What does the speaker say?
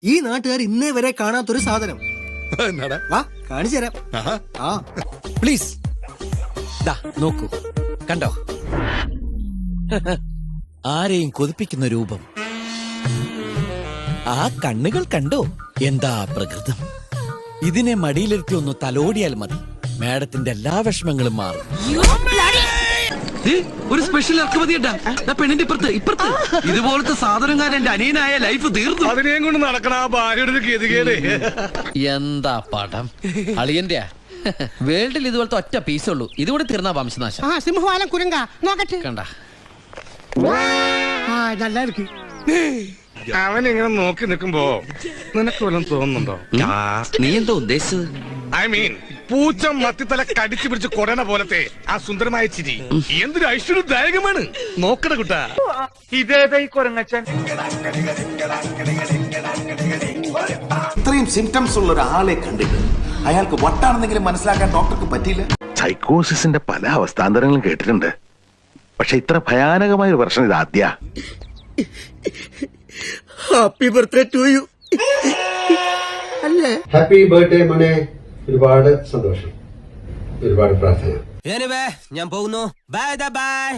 ഈ നാട്ടുകാർ ഇന്നേ വരെ കാണാത്തൊരു സാധനം. വാ കാണിച്ചു തരാം. പ്ലീസ് നോക്കൂ, കണ്ടോ? ആരെയും കൊതിപ്പിക്കുന്ന രൂപം. ആ കണ്ണുകൾ കണ്ടോ? എന്താ പ്രകൃതം. ഇതിനെ മടിയിലിരുത്തി ഒന്ന് തലോടിയാൽ മതി, മാഡത്തിന്റെ എല്ലാ വിഷമങ്ങളും മാറും. ഒരു സ്പെഷ്യൽ ഇറക്കുമതിയുണ്ടാ പെണ്ണിന്റെ ഇപ്പുറത്ത് ഇതുപോലത്തെ സാധനക്കാരൻ എന്റെ അനിയനായ ലൈഫ് തീർന്നു. അതിനെയും കൊണ്ട് നടക്കണ ആ ഭാര്യയുടെ ഒരു ഗതികേട്. എന്താ പടം അളിയന്റെ വേൾഡിൽ ഇതുപോലത്തെ ഒറ്റ പീസുള്ളൂ. ഇതുകൂടെ തീർന്നാ വംശനാശം. സിംഹവാലം കുരങ്ക നോക്കട്ടെ. കണ്ട നല്ല ഇருக்கு. അവൻ ഇങ്ങനെ നോക്കി നിൽക്കുമ്പോ നിനക്ക് വല്ലതും തോന്നുന്നുണ്ടോ? നീ എന്താ ഉദ്ദേശിച്ചത്? ഐ മീൻ പൂച്ച മത്തിത്തല കടിച്ചു പിടിച്ച് കൊടന പോലത്തെ ആ സുന്ദരമായ ചിരി എന്തൊരു ഐശ്വര്യദായകമാണ്. നോക്കട കുട്ടാ. ഇതേതായി കൊരങ്ങച്ചൻ? ഇത്രയും സിംറ്റംസ് ഉള്ള ഒരാളെ കണ്ടിട്ട് അയാൾക്ക് വട്ടാണെന്നെങ്കിലും മനസ്സിലാക്കാൻ ഡോക്ടർക്ക് പറ്റിയില്ല. സൈക്കോസിന്റെ പല അവസ്ഥാന്തരങ്ങളും കേട്ടിട്ടുണ്ട്, പക്ഷെ ഇത്ര ഭയാനകമായ ഒരു പ്രശ്നം ഇത് ആദ്യ. Happy birthday to you. അല്ലേ? ഹാപ്പി ബർത്ത്ഡേ മോനെ. ഒരുപാട് സന്തോഷം, ഒരുപാട് പ്രാർത്ഥന. ഞാൻ പോകുന്നു. Bye by.